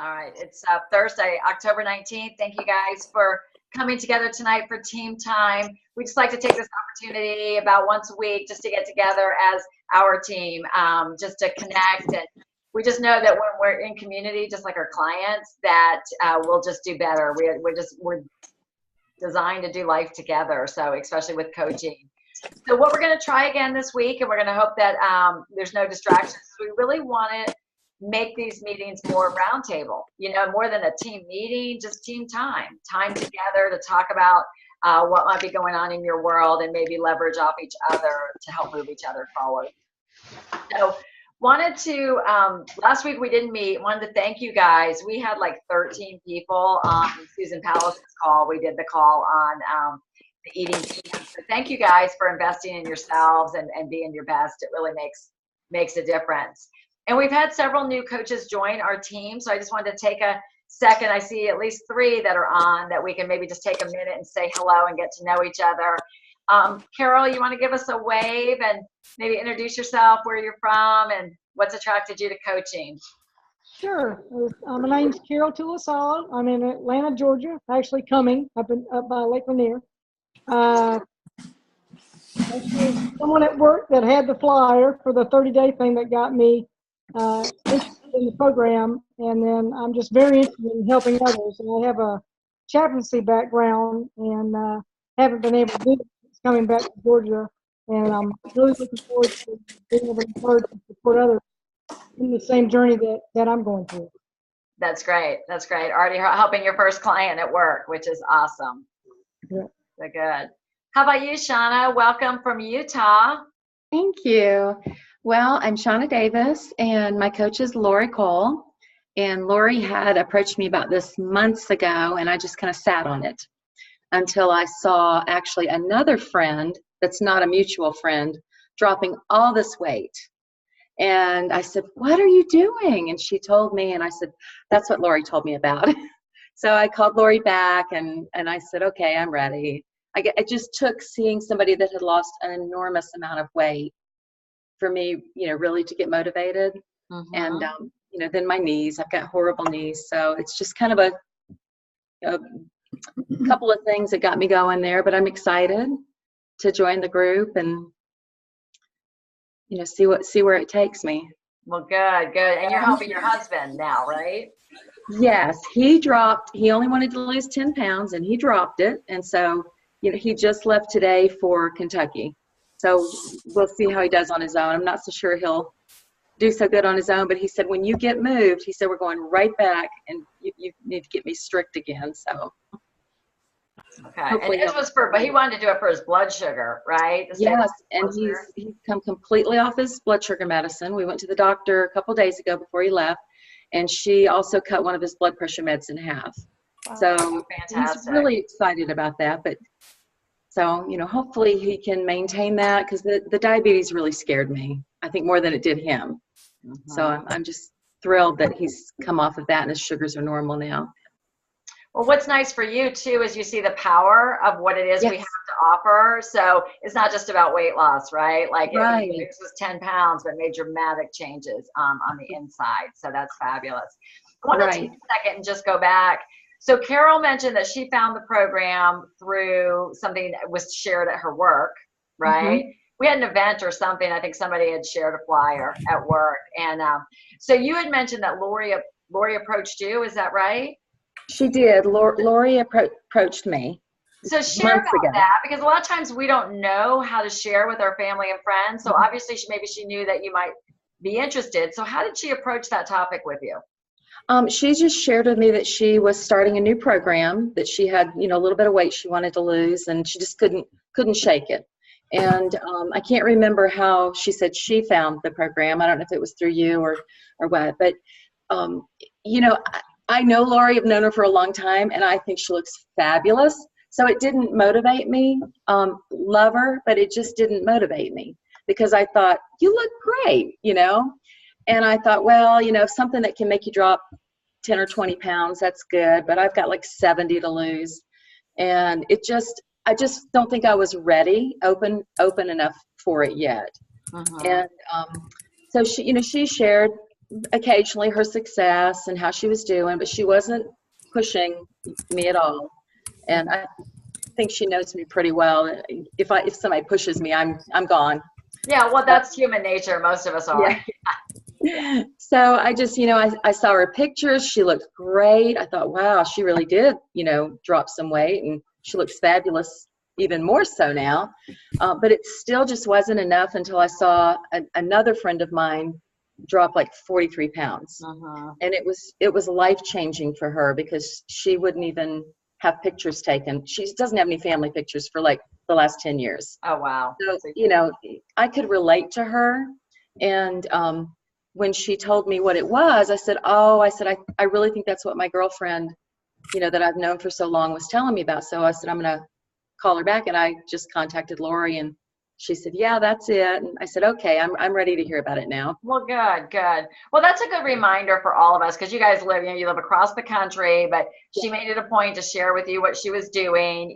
All right. It's Thursday, October 19th. Thank you guys for coming together tonight for team time. We just like to take this opportunity about once a week just to get together as our team, just to connect. And we just know that when we're in community, just like our clients, that we'll just do better. We're designed to do life together. So especially with coaching. So what we're going to try again this week, and we're going to hope that there's no distractions. We really want to make these meetings more roundtable, more than a team meeting, just team time together to talk about what might be going on in your world and maybe leverage off each other to help move each other forward. So wanted to, last week we didn't meet, wanted to thank you guys. We had like 13 people on Susan Palace's call. We did the call on the eating team. So thank you guys for investing in yourselves and being your best. It really makes a difference. And we've had several new coaches join our team. So I just wanted to take a second. I see at least 3 that are on that we can maybe just take a minute and say hello and get to know each other. Carol, you want to give us a wave and maybe introduce yourself, where you're from, and what's attracted you to coaching? Sure. My name's Carol Tulasala. I'm in Atlanta, Georgia, actually coming up by Lake Lanier. Someone at work that had the flyer for the 30-day thing that got me interested in the program, and then I'm just very interested in helping others. And I have a chaplaincy background and haven't been able to do it since coming back to Georgia, and I'm really looking forward to being able to encourage and support others in the same journey that I'm going through. That's great. That's great. Already helping your first client at work, which is awesome. Yeah. So good. How about you, Shauna? Welcome from Utah. Thank you. Well, I'm Shauna Davis, and my coach is Lori Cole. And Lori had approached me about this months ago, and I just kind of sat on it until I saw actually another friend that's not a mutual friend dropping all this weight. And I said, "What are you doing?" And she told me, and I said, "That's what Lori told me about." So I called Lori back, and I said, "Okay, I'm ready." It just took seeing somebody that had lost an enormous amount of weight for me, really to get motivated. Mm-hmm. And, then my knees, I've got horrible knees. So it's just kind of a couple of things that got me going there, but I'm excited to join the group and, see where it takes me. Well, good. And you're helping your husband now, right? Yes, he only wanted to lose 10 pounds and he dropped it. And so, he just left today for Kentucky. So we'll see how he does on his own. I'm not so sure he'll do so good on his own, but he said, when you get moved, he said, we're going right back and you need to get me strict again. So. Okay. And this was but he wanted to do it for his blood sugar, right? Yes. And he's come completely off his blood sugar medicine. We went to the doctor a couple days ago before he left, and she also cut one of his blood pressure meds in half. Wow. So fantastic. He's really excited about that. But so, hopefully he can maintain that, because the diabetes really scared me, I think, more than it did him. Mm-hmm. So I'm just thrilled that he's come off of that and his sugars are normal now. Well, what's nice for you too is you see the power of what it is we have to offer. So it's not just about weight loss, right? Like right. It was 10 pounds, but made dramatic changes on the inside. So that's fabulous. I want to take a second and just go back. So Carol mentioned that she found the program through something that was shared at her work, right? Mm-hmm. We had an event or something. I think somebody had shared a flyer at work. And so you had mentioned that Lori approached you. Is that right? She did. Lori approached me. So share about that, because a lot of times we don't know how to share with our family and friends. So obviously maybe she knew that you might be interested. So how did she approach that topic with you? She just shared with me that she was starting a new program, that she had, a little bit of weight she wanted to lose, and she just couldn't shake it. And I can't remember how she said she found the program. I don't know if it was through you or what, but I know Lori. I've known her for a long time, and I think she looks fabulous. So it didn't motivate me. Love her, but it just didn't motivate me, because I thought, you look great, And I thought, well, something that can make you drop 10 or 20 pounds, that's good. But I've got like 70 to lose. And I just don't think I was ready, open enough for it yet. Uh-huh. And so she shared occasionally her success and how she was doing, but she wasn't pushing me at all. And I think she knows me pretty well. If somebody pushes me, I'm gone. Yeah, well, that's human nature. Most of us are. Yeah. So I just, I saw her pictures. She looked great. I thought, wow, she really did, drop some weight, and she looks fabulous, even more so now. But it still just wasn't enough until I saw another friend of mine drop like 43 pounds. And it was life-changing for her, because she wouldn't even have pictures taken. She doesn't have any family pictures for like the last 10 years. Oh, wow. So, I could relate to her. And when she told me what it was, I said, I really think that's what my girlfriend, that I've known for so long, was telling me about. So I said, I'm going to call her back. And I just contacted Lori, and she said, yeah, that's it. And I said, okay, I'm ready to hear about it now. Well, good. Well, that's a good reminder for all of us, because you guys live, you live across the country, but she made it a point to share with you what she was doing,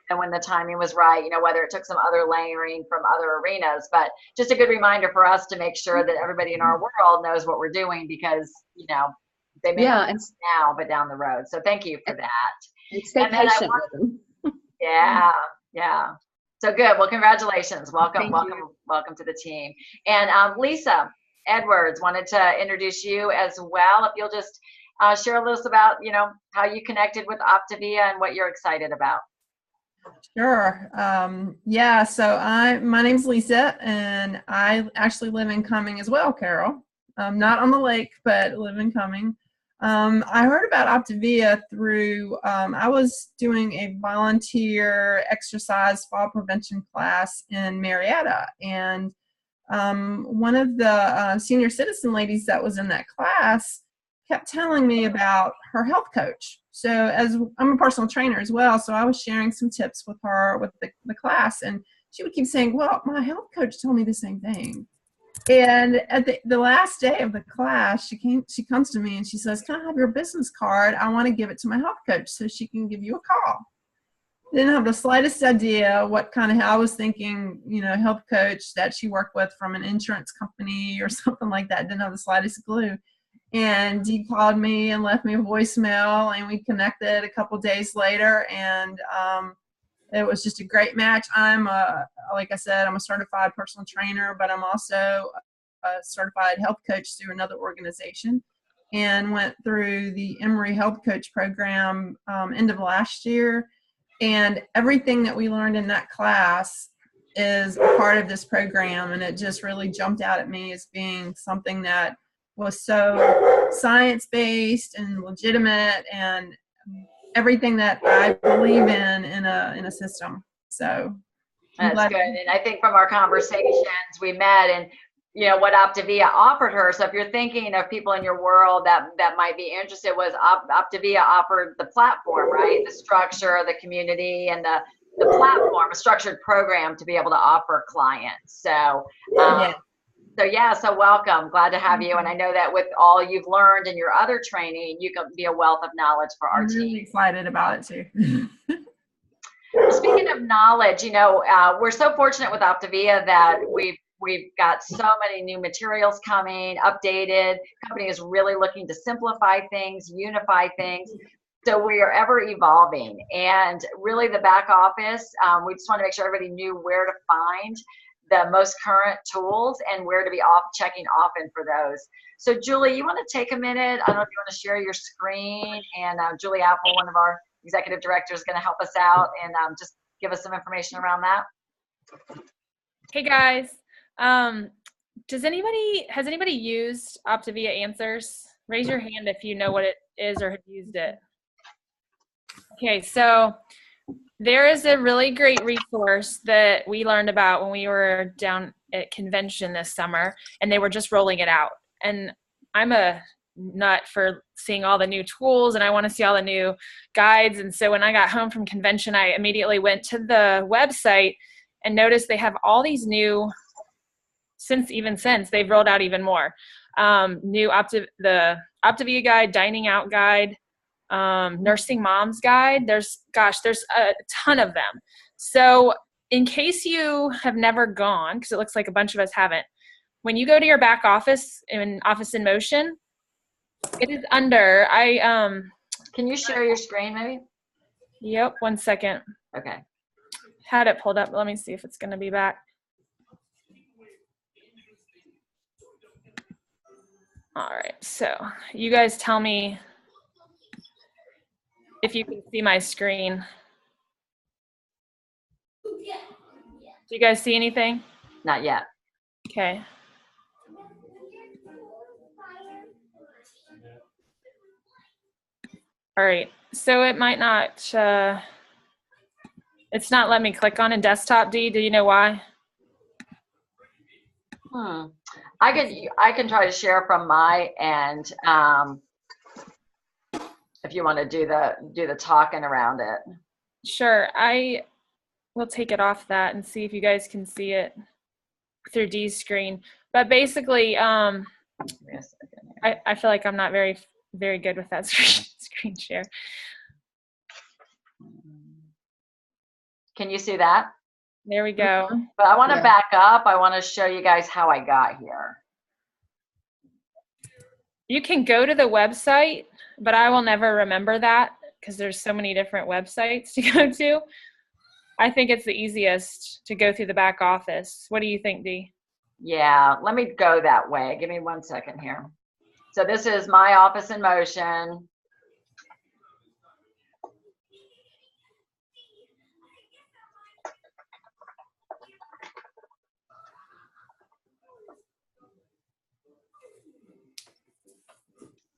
and when the timing was right, whether it took some other layering from other arenas, but just a good reminder for us to make sure that everybody in our world knows what we're doing, because, they may not now, but down the road. So thank you for that. And stay patient with them. Yeah. So good. Well, congratulations. Welcome to the team. And Lisa Edwards wanted to introduce you as well. If you'll just share a little about, how you connected with Optavia and what you're excited about. Sure. So my name's Lisa, and I actually live in Cumming as well, Carol. Not on the lake, but live in Cumming. I heard about Optavia through, I was doing a volunteer exercise fall prevention class in Marietta, and one of the senior citizen ladies that was in that class kept telling me about her health coach. So as I'm a personal trainer as well, so I was sharing some tips with her with the class, and she would keep saying, well, my health coach told me the same thing. And at the last day of the class, she comes to me and she says, can I have your business card? I want to give it to my health coach so she can give you a call. Didn't have the slightest idea what kind of, I was thinking, health coach that she worked with from an insurance company or something like that. Didn't have the slightest clue. And he called me and left me a voicemail, and we connected a couple days later, and it was just a great match. Like I said, I'm a certified personal trainer, but I'm also a certified health coach through another organization, and went through the Emory Health Coach program end of last year. And everything that we learned in that class is a part of this program, and it just really jumped out at me as being something that was so science-based and legitimate, and everything that I believe in a system. So that's good. And I think from our conversations we met, and what Optavia offered her. So if you're thinking of people in your world that might be interested, was Optavia offered the platform, right? The structure, the community, and the platform, a structured program to be able to offer clients. So So welcome. Glad to have you. And I know that with all you've learned in your other training, you can be a wealth of knowledge for our team. I'm really excited about it too. Speaking of knowledge, we're so fortunate with Optavia that we've got so many new materials coming, updated. Company is really looking to simplify things, unify things. So we are ever evolving. And really the back office, we just want to make sure everybody knew where to find the most current tools and where to be checking often for those. So Julie, you want to take a minute? I don't know if you want to share your screen, and Julie Apple, one of our executive directors, is going to help us out and just give us some information around that. Hey guys, has anybody used Optavia Answers? Raise your hand if you know what it is or have used it. Okay, so there is a really great resource that we learned about when we were down at convention this summer, and they were just rolling it out. And I'm a nut for seeing all the new tools, and I want to see all the new guides. And so when I got home from convention, I immediately went to the website and noticed they have all these new, since they've rolled out even more. The Optavia guide, dining out guide, nursing moms guide. There's a ton of them. So in case you have never gone, because it looks like a bunch of us haven't, when you go to your back office in Office in Motion, it is under, Can you share your screen maybe? yep, 1 second. Okay. Had it pulled up. Let me see if it's going to be back. All right, so you guys tell me if you can see my screen. Do you guys see anything? Not yet. Okay. All right, so it might not, it's not letting me click on a desktop, Dee. Do you know why? I can try to share from my end, if you want to do the talking around it. Sure, I will take it off that and see if you guys can see it through Dee's screen. But basically, Give me a second here. I feel like I'm not very good with that screen share. Can you see that? There we go. But I want to Yeah. back up. I want to show you guys how I got here. You can go to the website, but I will never remember that because there's so many different websites to go to. I think it's the easiest to go through the back office. What do you think, Dee? Yeah, let me go that way. Give me 1 second here. So this is my Office in Motion.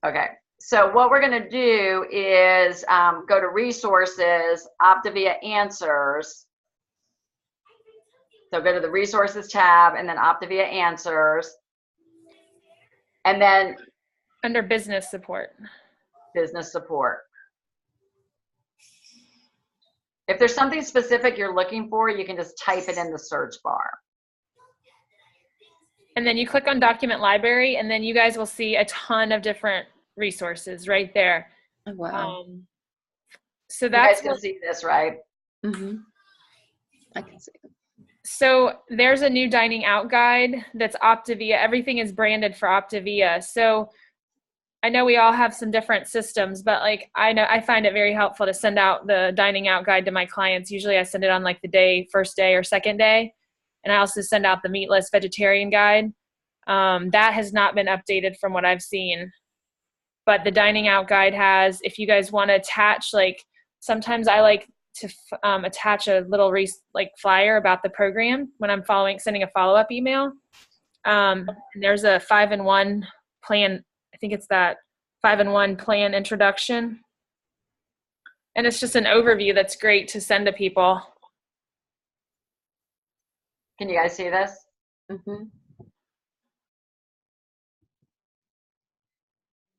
Okay, so what we're going to do is go to Resources, Optavia Answers. So go to the Resources tab and then Optavia Answers. And then Under business support. Business Support. If there's something specific you're looking for, you can just type it in the search bar. And then you click on Document Library, and then you guys will see a ton of different resources right there. Oh, wow. So You guys that's can see this, right? Mm-hmm. I can see it. So there's a new dining out guide that's Optavia. Everything is branded for Optavia. So I know we all have some different systems, but like I find it very helpful to send out the dining out guide to my clients. Usually I send it on like the first day or second day. And I also send out the meatless vegetarian guide. That has not been updated from what I've seen. But the dining out guide has, if you guys want to attach, like sometimes I like to attach a little flyer about the program when I'm sending a follow-up email. And there's a 5-in-1 plan. I think it's that 5-in-1 plan introduction. And it's just an overview that's great to send to people. Can you guys see this? Mm-hmm.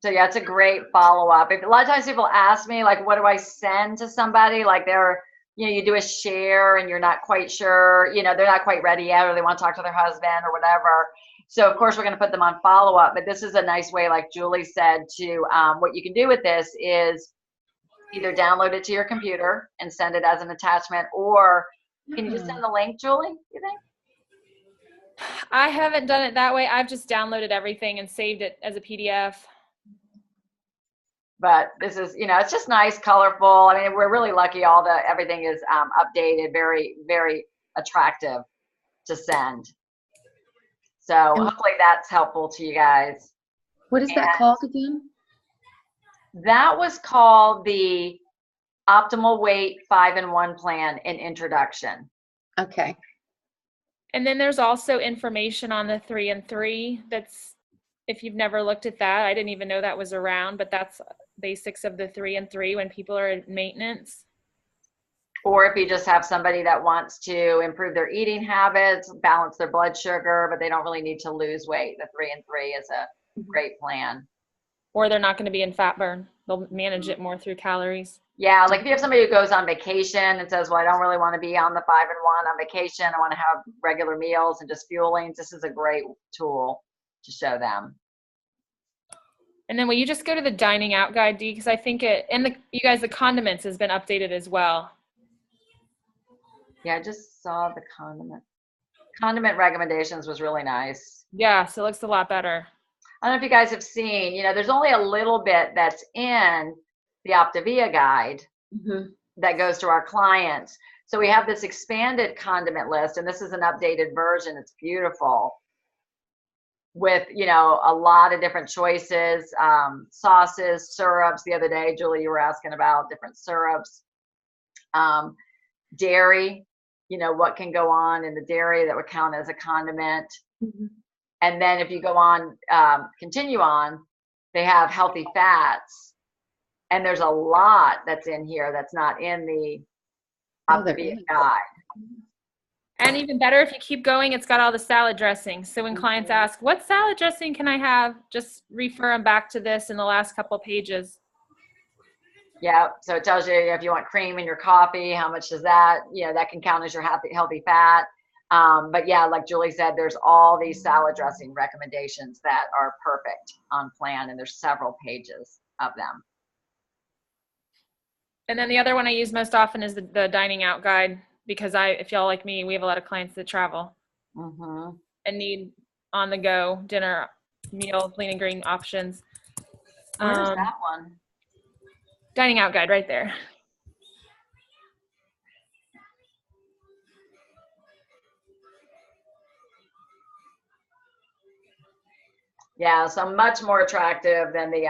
So yeah, it's a great follow-up. A lot of times people ask me, like, what do I send to somebody? Like you do a share and you're not quite sure, they're not quite ready yet, or they want to talk to their husband or whatever. So of course we're going to put them on follow-up, but this is a nice way, like Julie said, to what you can do with this is either download it to your computer and send it as an attachment, or can you just send the link, Julie, you think? I haven't done it that way. I've just downloaded everything and saved it as a PDF. But this is, it's just nice, colorful. I mean, we're really lucky. Everything is updated, very, very attractive to send. So hopefully that's helpful to you guys. What is that called again? That was called the Optimal Weight 5-in-1 Plan in Introduction. Okay. And then there's also information on the 3-in-3. That's, if you've never looked at that, I didn't even know that was around, but that's basics of the 3-in-3 when people are in maintenance. Or if you just have somebody that wants to improve their eating habits, balance their blood sugar, but they don't really need to lose weight, the 3-in-3 is a great plan. Or they're not going to be in fat burn. They'll manage it more through calories. Yeah, like if you have somebody who goes on vacation and says, well, I don't really want to be on the 5-in-1 on vacation. I want to have regular meals and just fuelings. This is a great tool to show them. And then will you just go to the dining out guide, Dee? Because I think the condiments has been updated as well. Yeah, I just saw the condiment. Condiment recommendations was really nice. Yeah, so it looks a lot better. I don't know if you guys have seen, there's only a little bit that's in the Optavia guide that goes to our clients. So we have this expanded condiment list, and this is an updated version. It's beautiful with, a lot of different choices, sauces, syrups. The other day, Julie, you were asking about different syrups. Dairy, what can go on in the dairy that would count as a condiment. And then if you go on, continue on, they have healthy fats. And there's a lot that's in here that's not in the Optavia guide. And even better, if you keep going, it's got all the salad dressings. So when clients ask, what salad dressing can I have? Just refer them back to this in the last couple pages. Yeah, so it tells you if you want cream in your coffee, how much is that? That can count as your healthy fat. But yeah, like Julie said, there's all these salad dressing recommendations that are perfect on plan, and there's several pages of them. And then the other one I use most often is the dining out guide, because if y'all like me, we have a lot of clients that travel and need on the go dinner, meal, lean and green options. Where's that one? Dining out guide right there. Yeah, so much more attractive than the,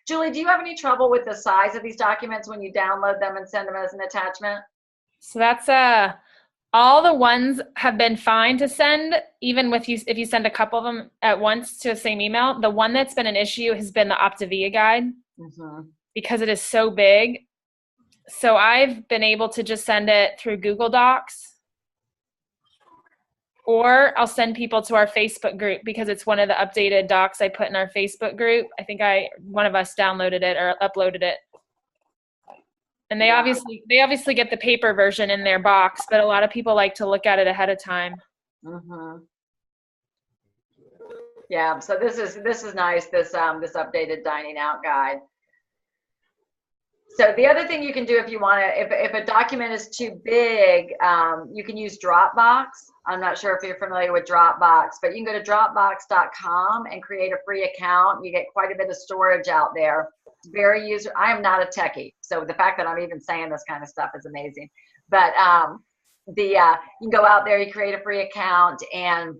Julie, do you have any trouble with the size of these documents when you download them and send them as an attachment? So that's, all the ones have been fine to send, even if you send a couple of them at once to the same email. The one that's been an issue has been the Optavia guide because it is so big. So I've been able to just send it through Google Docs, or I'll send people to our Facebook group because it's one of the updated docs I put in our Facebook group. I think one of us downloaded it or uploaded it. And they obviously get the paper version in their box, but a lot of people like to look at it ahead of time. Yeah, so this is nice, this updated dining out guide. So the other thing you can do if you want to, if a document is too big, you can use Dropbox. I'm not sure if you're familiar with Dropbox, but you can go to dropbox.com and create a free account. You get quite a bit of storage out there. It's very I am not a techie, so the fact that I'm even saying this kind of stuff is amazing. But you can go out there, you create a free account, and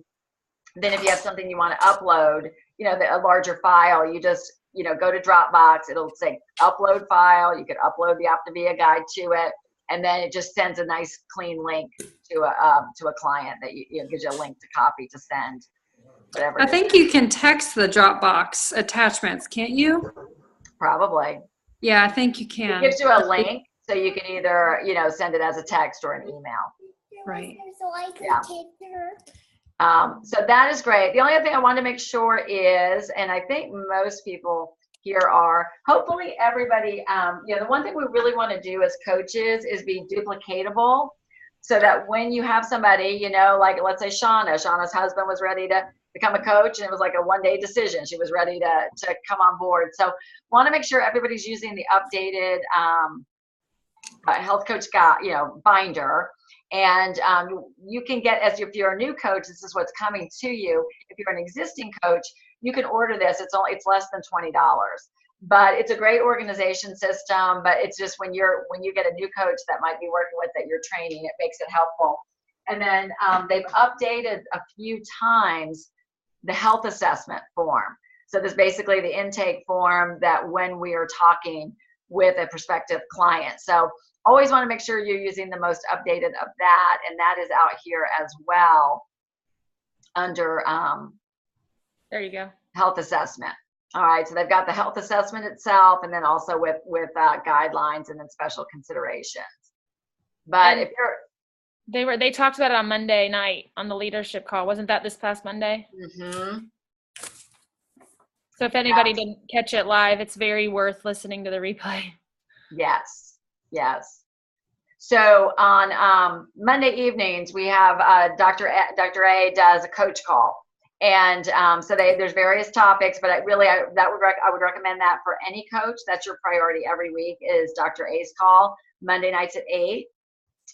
then if you have something you want to upload, a larger file, you just go to Dropbox. It'll say upload file. You could upload the Optavia guide to it, and then it just sends a nice clean link to a client that gives you a link to copy to send. Whatever. I think you can text the Dropbox attachments, can't you? Probably. Yeah, I think you can. It gives you a link, so you can either send it as a text or an email. Right. Yeah. So that is great. The only other thing I wanted to make sure is, and I think most people here are, hopefully everybody, the one thing we really want to do as coaches is be duplicatable, so that when you have somebody, like let's say Shauna's husband was ready to become a coach, and it was like a one-day decision. She was ready to come on board. So want to make sure everybody's using the updated health coach binder. And you can get, as if you're a new coach, this is what's coming to you. If you're an existing coach, you can order this. It's less than $20, but it's a great organization system. But it's just when you get a new coach that might be working with that you're training, it makes it helpful. And then they've updated a few times the health assessment form. So this is basically the intake form that when we are talking with a prospective client. So always want to make sure you're using the most updated of that, and that is out here as well under there you go, health assessment. All right, so they've got the health assessment itself, and then also with guidelines and then special considerations. But and if you're they talked about it on Monday night on the leadership call. Wasn't that this past Monday? So if anybody didn't catch it live, it's very worth listening to the replay. Yes. So on Monday evenings, we have Dr. A does a coach call. And so there's various topics, but I would recommend that for any coach. That's your priority every week is Dr. A's call, Monday nights at 8.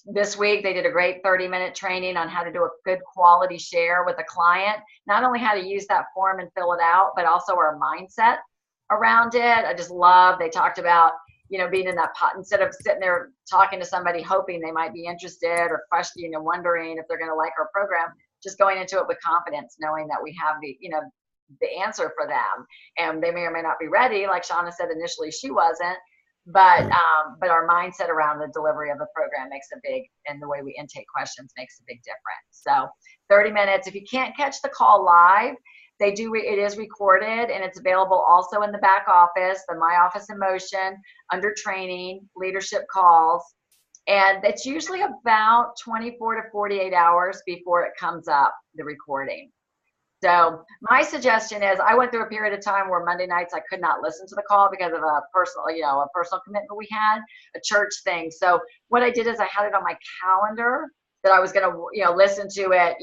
This week, they did a great 30-minute training on how to do a good quality share with a client, not only how to use that form and fill it out, but also our mindset around it. I just love, they talked about, being in that pot, instead of sitting there talking to somebody hoping they might be interested or questioning and wondering if they're going to like our program, just going into it with confidence, knowing that we have the answer for them. And they may or may not be ready. Like Shauna said, initially she wasn't, but our mindset around the delivery of the program and the way we intake questions makes a big difference. So 30 minutes. If you can't catch the call live, it is recorded, and it's available also in the back office, the My Office in Motion, under training, leadership calls. And it's usually about 24 to 48 hours before it comes up, the recording. So my suggestion is, I went through a period of time where Monday nights I could not listen to the call because of a personal commitment we had, a church thing. So what I did is I had it on my calendar that I was going to, listen to it,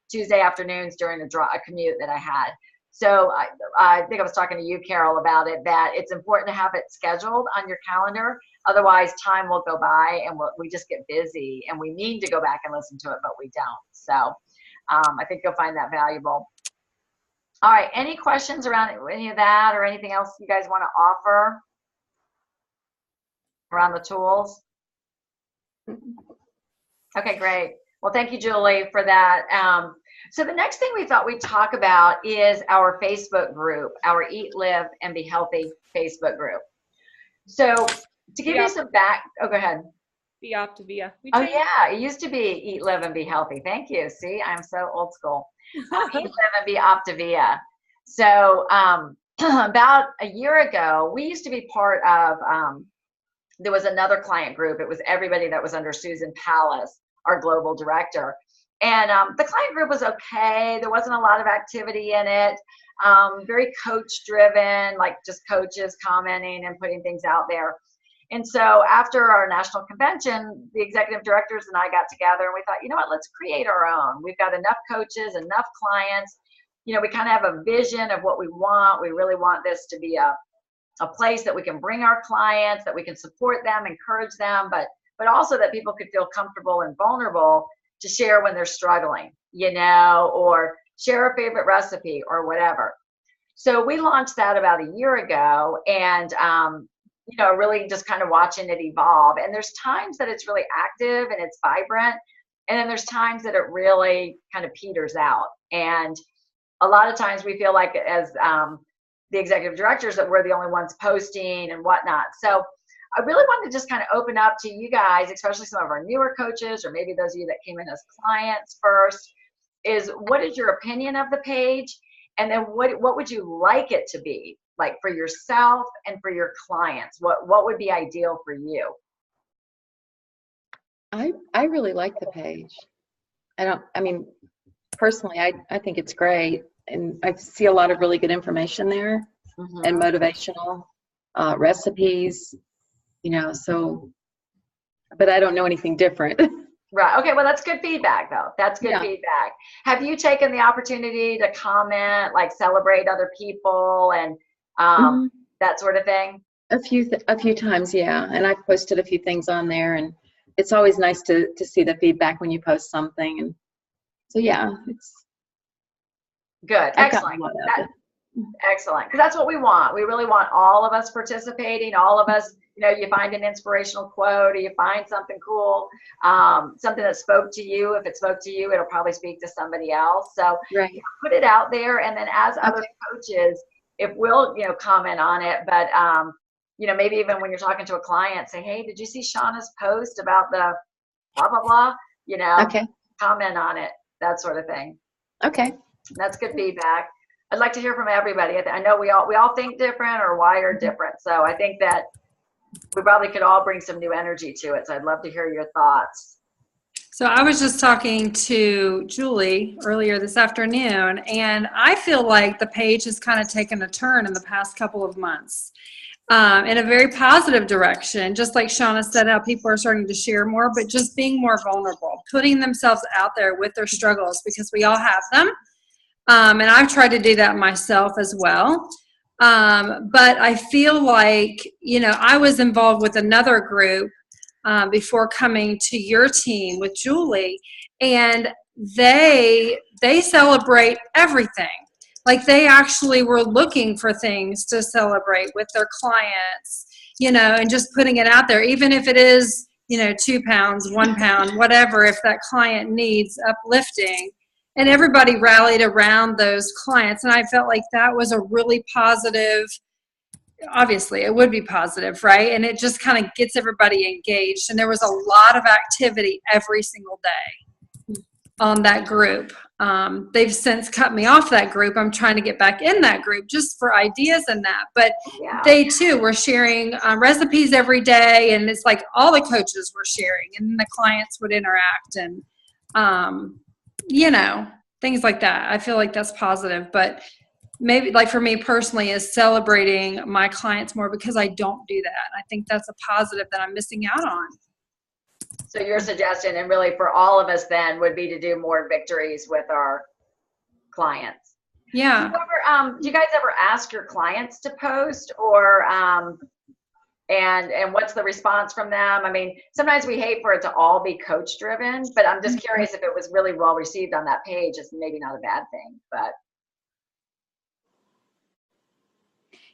Tuesday afternoons during a commute that I had. So I think I was talking to you, Carol, about it, that it's important to have it scheduled on your calendar. Otherwise, time will go by and we just get busy, and we need to go back and listen to it, but we don't. So I think you'll find that valuable. All right, any questions around any of that or anything else you guys want to offer around the tools? Okay, great. Well, thank you, Julie, for that. So the next thing we thought we'd talk about is our Facebook group, our Eat, Live, and Be Healthy Facebook group. So to give you some go ahead. Be Optavia. Oh, yeah. It used to be Eat, Live, and Be Healthy. Thank you. See, I'm so old school. Eat, Live, and Be Optavia. So about a year ago, we used to be part of, there was another client group. It was everybody that was under Susan Pallas, our global director. And the client group was okay. There wasn't a lot of activity in it. Very coach driven, like just coaches commenting and putting things out there. And so after our national convention, the executive directors and I got together and we thought, you know what, let's create our own. We've got enough coaches, enough clients. We kind of have a vision of what we want. We really want this to be a place that we can bring our clients, that we can support them, encourage them, but also that people could feel comfortable and vulnerable to share when they're struggling, or share a favorite recipe or whatever. So we launched that about a year ago, and really just kind of watching it evolve. And there's times that it's really active and it's vibrant, and then there's times that it really kind of peters out. And a lot of times we feel like, as the executive directors, that we're the only ones posting and whatnot. So I really wanted to just kind of open up to you guys, especially some of our newer coaches, or maybe those of you that came in as clients first, is what is your opinion of the page? And then what would you like it to be, like for yourself and for your clients? What would be ideal for you? I really like the page. Personally, I think it's great. And I see a lot of really good information there, and motivational recipes, but I don't know anything different. Right. Okay. Well, that's good feedback, though. That's good feedback. Have you taken the opportunity to comment, like celebrate other people and that sort of thing? A few times, yeah. And I've posted a few things on there, and it's always nice to see the feedback when you post something. And so, yeah, it's good. Excellent. Excellent. Because that's what we want. We really want all of us participating, all of us. You find an inspirational quote, or you find something cool, something that spoke to you. If it spoke to you, it'll probably speak to somebody else. So put it out there. And then as other coaches, if we'll, comment on it, but, maybe even when you're talking to a client, say, hey, did you see Shauna's post about the blah, blah, blah, comment on it, that sort of thing. Okay. That's good feedback. I'd like to hear from everybody. I know we all think different or wired different. So I think that we probably could all bring some new energy to it. So I'd love to hear your thoughts. So I was just talking to Julie earlier this afternoon, and I feel like the page has kind of taken a turn in the past couple of months in a very positive direction. Just like Shauna said, how people are starting to share more, but just being more vulnerable, putting themselves out there with their struggles, because we all have them. And I've tried to do that myself as well. But I feel like, I was involved with another group before coming to your team with Julie, and they celebrate everything. Like they actually were looking for things to celebrate with their clients, and just putting it out there, even if it is, 2 pounds, 1 pound, whatever, if that client needs uplifting. And everybody rallied around those clients. And I felt like that was a really positive, obviously it would be positive, right? And it just kind of gets everybody engaged. And there was a lot of activity every single day on that group. They've since cut me off that group. I'm trying to get back in that group just for ideas and that. But they too were sharing recipes every day. And it's like all the coaches were sharing and the clients would interact and, things like that. I feel like that's positive, but maybe like for me personally is celebrating my clients more because I don't do that. I think that's a positive that I'm missing out on. So your suggestion, and really for all of us then, would be to do more victories with our clients. Yeah. Do you guys ever ask your clients to post, or and what's the response from them? I mean, sometimes we hate for it to all be coach driven, but I'm just curious if it was really well received on that page. It's maybe not a bad thing, but.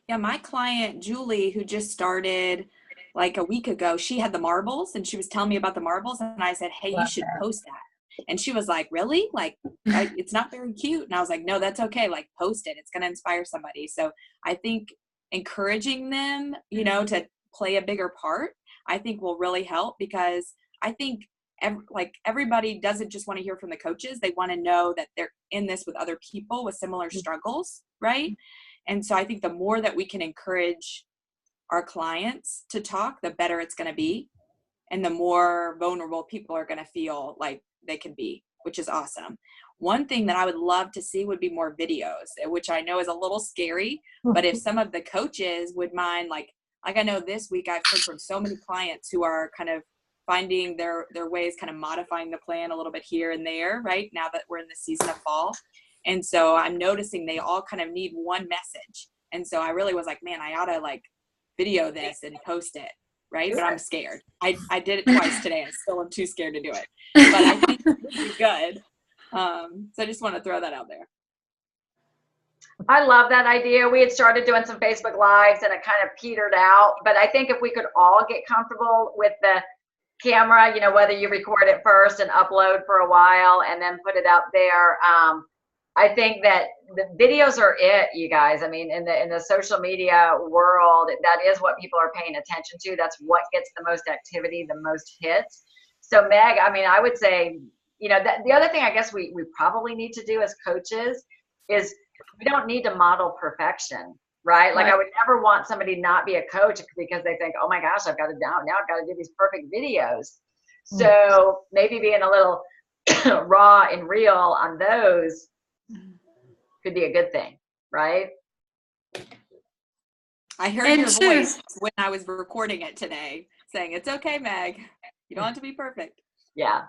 Yeah, my client, Julie, who just started like a week ago, she had the marbles and she was telling me about the marbles. And I said, hey, you should post that. And she was like, really? Like, it's not very cute. And I was like, no, that's okay. Like, post it. It's going to inspire somebody. So I think encouraging them, to play a bigger part, I think will really help, because I think everybody doesn't just want to hear from the coaches. They want to know that they're in this with other people with similar struggles, right? And so I think the more that we can encourage our clients to talk, the better it's going to be. And the more vulnerable people are going to feel like they can be, which is awesome. One thing that I would love to see would be more videos, which I know is a little scary, but if some of the coaches would mind, like I know this week I've heard from so many clients who are kind of finding their ways, kind of modifying the plan a little bit here and there, right? Now that we're in the season of fall. And so I'm noticing they all kind of need one message. And so I really was like, man, I ought to like video this and post it, right? But I'm scared. I did it twice today. I still am too scared to do it. But I think it's really good. So I just want to throw that out there. I love that idea. We had started doing some Facebook Lives and it kind of petered out. But I think if we could all get comfortable with the camera, whether you record it first and upload for a while and then put it out there, I think that the videos are it, you guys. I mean, in the social media world, that is what people are paying attention to. That's what gets the most activity, the most hits. So Meg, I mean, I would say, that the other thing I guess we probably need to do as coaches is we don't need to model perfection, right? Like I would never want somebody not be a coach because they think, oh my gosh, now I've got to do these perfect videos. So maybe being a little raw and real on those could be a good thing, right? I heard your voice when I was recording it today saying, it's okay, Meg. You don't have to be perfect. Yeah.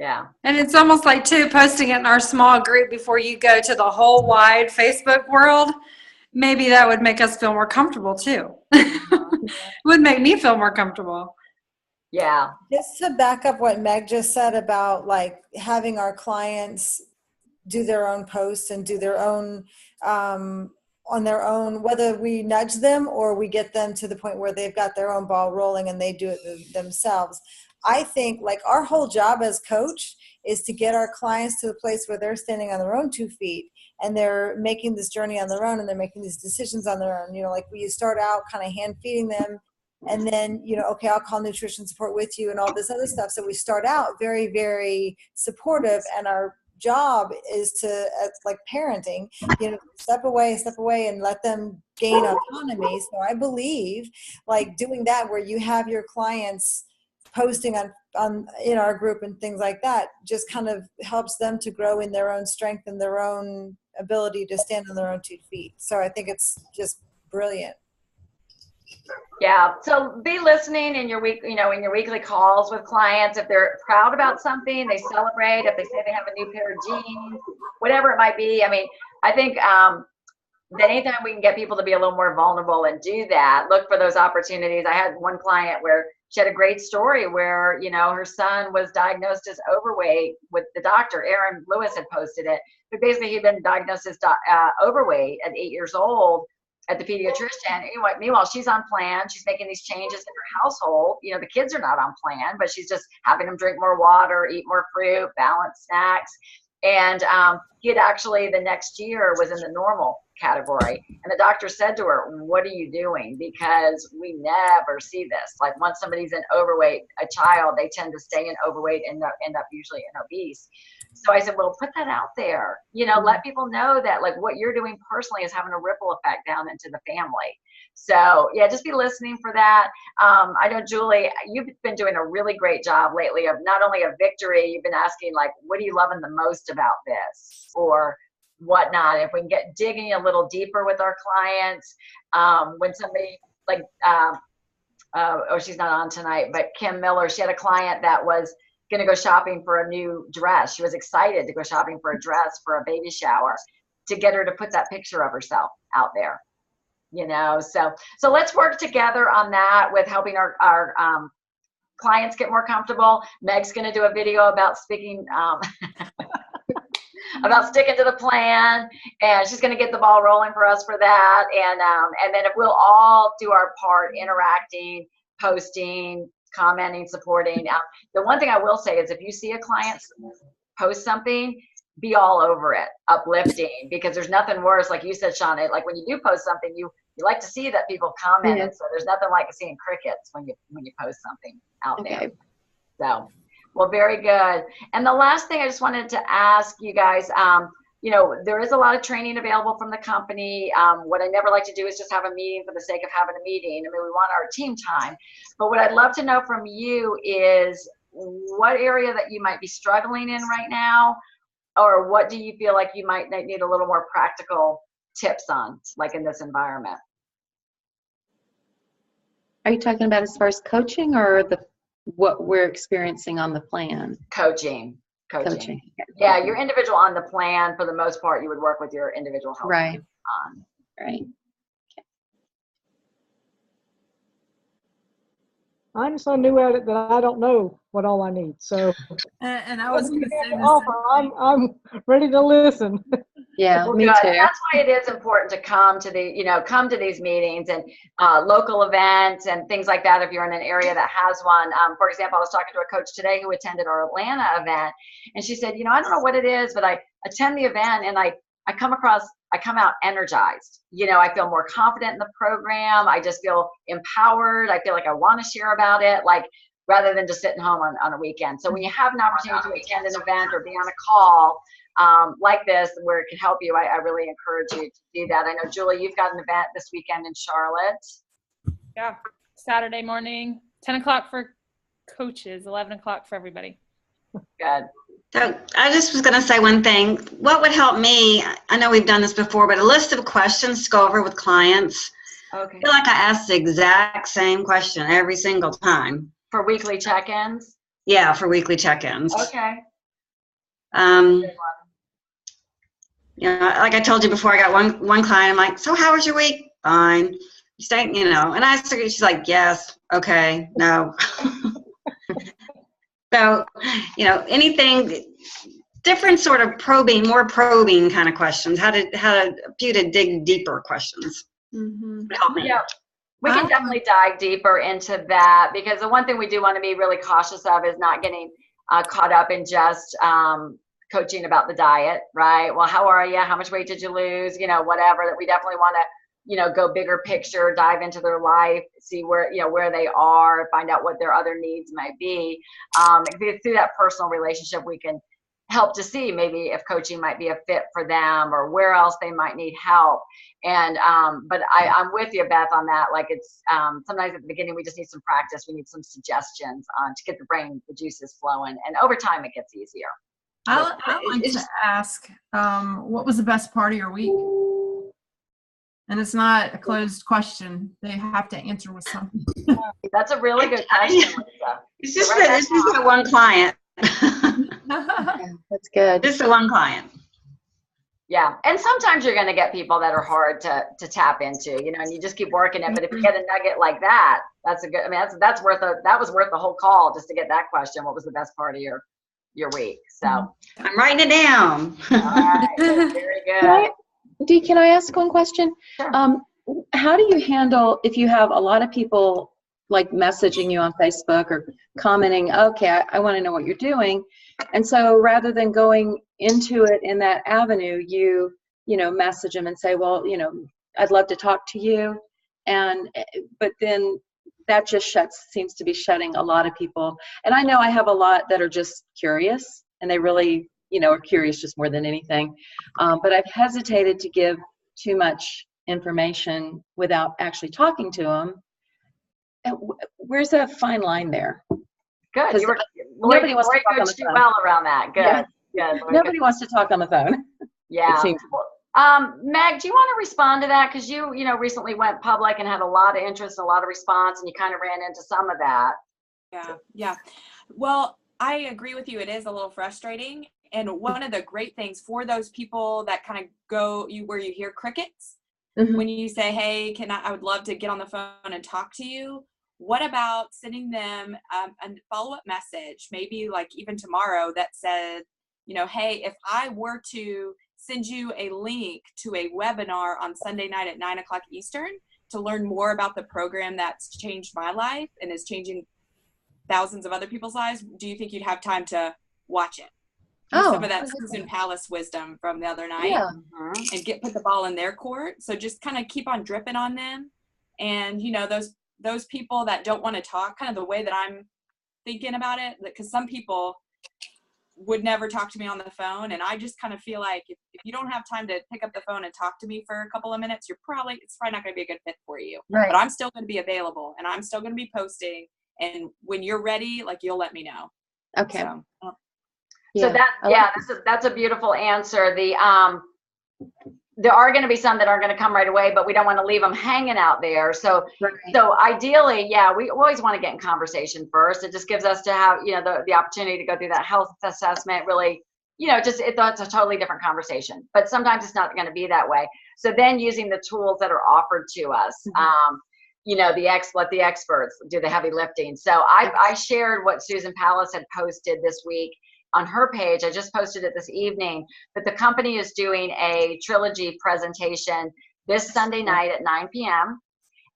Yeah. And it's almost like posting it in our small group before you go to the whole wide Facebook world. Maybe that would make us feel more comfortable too. It would make me feel more comfortable. Yeah. Just to back up what Meg just said about like having our clients do their own posts and do their own on their own, whether we nudge them or we get them to the point where they've got their own ball rolling and they do it themselves. I think like our whole job as coach is to get our clients to the place where they're standing on their own 2 feet and they're making this journey on their own and they're making these decisions on their own. Like we start out kind of hand feeding them and then, okay, I'll call nutrition support with you and all this other stuff. So we start out very, very supportive, and our job is to, like parenting, step away and let them gain autonomy. So I believe like doing that where you have your clients posting on in our group and things like that just kind of helps them to grow in their own strength and their own ability to stand on their own 2 feet. So I think it's just brilliant. Yeah. So be listening in your week, in your weekly calls with clients. If they're proud about something, they celebrate. If they say they have a new pair of jeans, whatever it might be. I mean, I think anytime we can get people to be a little more vulnerable and do that, look for those opportunities. I had one client where she had a great story where, you know, her son was diagnosed as overweight with the doctor. Aaron Lewis had posted it, but basically he'd been diagnosed as overweight at 8 years old at the pediatrician. Anyway, meanwhile, she's on plan. She's making these changes in her household. You know, the kids are not on plan, but she's just having them drink more water, eat more fruit, balanced snacks. And he had actually the next year was in the normal category. And the doctor said to her, what are you doing? Because we never see this. Like once somebody's in overweight, a child, they tend to stay in overweight and end up usually in obese. So I said, well, put that out there. You know, let people know that like what you're doing personally is having a ripple effect down into the family. So yeah, just be listening for that. I know, Julie, you've been doing a really great job lately of not only a victory, you've been asking like, what are you loving the most about this or whatnot? If we can get digging a little deeper with our clients, when somebody like, oh, she's not on tonight, but Kim Miller, she had a client that was going to go shopping for a new dress. She was excited to go shopping for a dress for a baby shower to get her to put that picture of herself out there. You know, so let's work together on that with helping our clients get more comfortable. Meg's going to do a video about speaking, about sticking to the plan, and she's going to get the ball rolling for us for that. And then if we'll all do our part, interacting, posting, commenting, supporting. The one thing I will say is if you see a client post something, be all over it, uplifting, because there's nothing worse, like you said, Shauna, like when you do post something, you like to see that people comment. Yeah. So there's nothing like seeing crickets when you post something out there. Okay. So, well, very good. And the last thing I just wanted to ask you guys, you know, there is a lot of training available from the company. What I never like to do is just have a meeting for the sake of having a meeting. I mean, we want our team time. But what I'd love to know from you is what area that you might be struggling in right now, or what do you feel like you might need a little more practical tips on, like in this environment? Are you talking about as far as coaching or what we're experiencing on the plan? Coaching. Coaching. Yeah, you're individual on the plan. For the most part, you would work with your individual health Right. on. Right. I'm so new at it that I don't know what all I need. So And I was going to say this. I'm ready to listen. Yeah, Well, me good. too. And that's why it is important to come to the these meetings and local events and things like that if you're in an area that has one. For example, I was talking to a coach today who attended our Atlanta event, and she said, you know, I don't know what it is, but I attend the event and I come out energized. You know, I feel more confident in the program. I just feel empowered. I feel like I want to share about it, like rather than just sitting home on a weekend. So when you have an opportunity to attend an event or be on a call like this where it can help you, I really encourage you to do that. I know, Julie, you've got an event this weekend in Charlotte. Yeah, Saturday morning, 10 o'clock for coaches, 11 o'clock for everybody. Good. So I just was going to say one thing. What would help me, I know we've done this before, but a list of questions to go over with clients. Okay. I feel like I ask the exact same question every single time. For weekly check-ins? Yeah, for weekly check-ins. Okay. You know, like I told you before, I got one client. I'm like, so how was your week? Fine. You staying, you know, and I asked her, she's like, yes, okay, no. So, you know, anything, different sort of more probing kind of questions, how a few to dig deeper questions. Mm-hmm. Help me. Yeah. We can definitely dive deeper into that, because the one thing we do want to be really cautious of is not getting caught up in just coaching about the diet, right? Well, how are you? How much weight did you lose? You know, whatever. That we definitely want to, you know, go bigger picture, dive into their life, see where, you know, where they are, find out what their other needs might be. Through that personal relationship, we can help to see maybe if coaching might be a fit for them or where else they might need help. And but I'm with you, Beth, on that. Like it's sometimes at the beginning we just need some practice. We need some suggestions to get the juices flowing, and over time it gets easier. I like to ask, what was the best part of your week? And it's not a closed question. They have to answer with something. That's a really good question, Lisa. It's just that one client. Yeah, that's good. Just the one client. Yeah, and sometimes you're going to get people that are hard to tap into, you know, and you just keep working it. But if you get a nugget like that, that's a good. I mean, that was worth the whole call just to get that question. What was the best part of your week? So I'm writing it down. all right, very good. Dee, can I ask one question? Sure. How do you handle if you have a lot of people like messaging you on Facebook or commenting, okay, I want to know what you're doing. And so rather than going into it in that avenue, you message them and say, well, I'd love to talk to you. But then that just seems to be shutting a lot of people. And I know I have a lot that are just curious, and they really, are curious just more than anything. But I've hesitated to give too much information without actually talking to them. Where's that fine line there? Good. Nobody wants to talk on the phone. Well around that. Good. Yeah. Nobody wants to talk on the phone. Yeah. It seems. Meg, do you want to respond to that? Because you recently went public and had a lot of interest, a lot of response, and you kind of ran into some of that. Yeah. Well, I agree with you. It is a little frustrating. And one of the great things for those people that kind of go where you hear crickets, when you say, hey, I would love to get on the phone and talk to you. What about sending them a follow-up message, maybe like even tomorrow, that said, hey, if I were to send you a link to a webinar on Sunday night at 9 o'clock Eastern to learn more about the program that's changed my life and is changing thousands of other people's lives, do you think you'd have time to watch it? Some of that Susan Palace wisdom from the other night, and put the ball in their court. So just kind of keep on dripping on them. And, those people that don't want to talk, kind of the way that I'm thinking about it, because some people would never talk to me on the phone. And I just kind of feel like if you don't have time to pick up the phone and talk to me for a couple of minutes, it's probably not going to be a good fit for you. Right. But I'm still going to be available, and I'm still going to be posting. And when you're ready, you'll let me know. Okay. So that's a beautiful answer. There are going to be some that aren't going to come right away, but we don't want to leave them hanging out there. So ideally, we always want to get in conversation first. It just gives us to have, the opportunity to go through that health assessment, really, it's a totally different conversation, but sometimes it's not going to be that way. So then using the tools that are offered to us, let the experts do the heavy lifting. So I shared what Susan Palace had posted this week on her page. I just posted it this evening, but the company is doing a trilogy presentation this Sunday night at 9 p.m.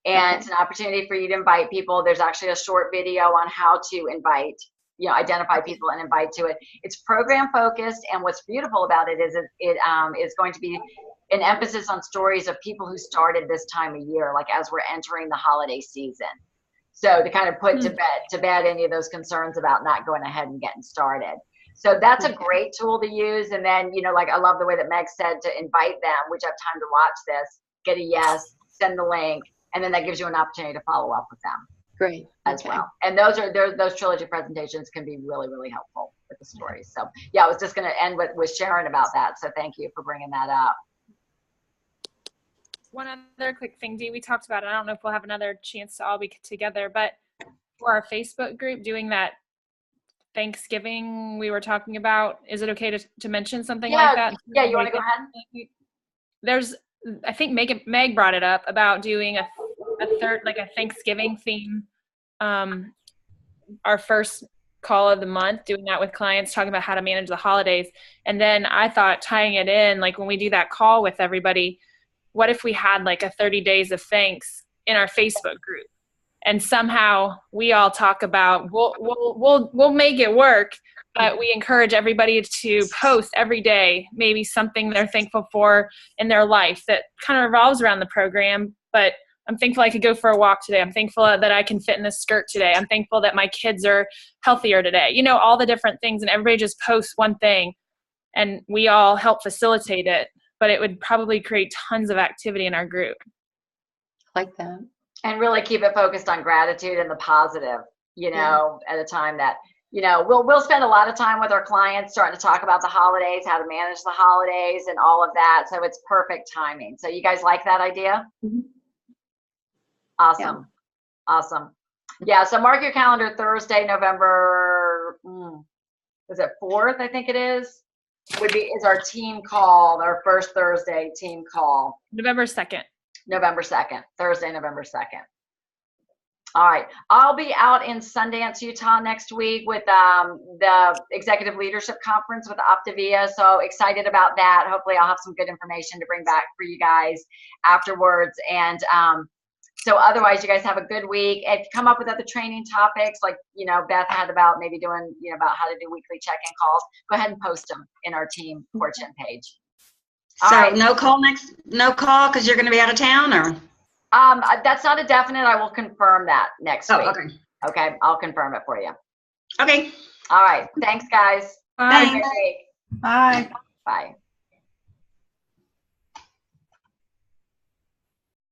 And it's an opportunity for you to invite people. There's actually a short video on how to invite, identify people and invite to it. It's program focused. And what's beautiful about it is it is going to be an emphasis on stories of people who started this time of year, like as we're entering the holiday season. So to kind of put to bed any of those concerns about not going ahead and getting started. So that's a great tool to use. And then, I love the way that Meg said to invite them, which have time to watch this, get a yes, send the link, and then that gives you an opportunity to follow up with them. Great. As well. And those trilogy presentations can be really, really helpful with the stories. So I was just going to end with Sharon about that. So thank you for bringing that up. One other quick thing, Dee, we talked about it. I don't know if we'll have another chance to all be together, but for our Facebook group, doing that Thanksgiving we were talking about, is it okay to mention something like that? Yeah, you want to go ahead? There's, I think Meg brought it up about doing a third, like a Thanksgiving theme, our first call of the month, doing that with clients, talking about how to manage the holidays. And then I thought tying it in, like when we do that call with everybody, what if we had like a 30 days of thanks in our Facebook group? And somehow we all talk about, we'll make it work, but we encourage everybody to post every day, maybe something they're thankful for in their life that kind of revolves around the program. But I'm thankful I could go for a walk today. I'm thankful that I can fit in this skirt today. I'm thankful that my kids are healthier today. All the different things, and everybody just posts one thing and we all help facilitate it, but it would probably create tons of activity in our group. Like that. And really keep it focused on gratitude and the positive, at a time that, we'll spend a lot of time with our clients starting to talk about the holidays, how to manage the holidays and all of that. So it's perfect timing. So you guys like that idea? Mm-hmm. Awesome. Yeah. Awesome. Yeah. So mark your calendar, Thursday, November, is it 4th? I think it is. is our team call, our first Thursday team call. November 2nd. November 2nd, Thursday, November 2nd. All right, I'll be out in Sundance, Utah next week with the Executive Leadership Conference with Optavia. So excited about that. Hopefully I'll have some good information to bring back for you guys afterwards. And so otherwise, you guys have a good week. If you come up with other training topics, like, Beth had about maybe doing, about how to do weekly check-in calls, go ahead and post them in our team Fortune page. All So right. no call because you're going to be out of town, or? That's not a definite. I will confirm that next week. Okay. Okay, I'll confirm it for you. Okay. All right. Thanks, guys. Bye. Have a good week. Bye. Bye.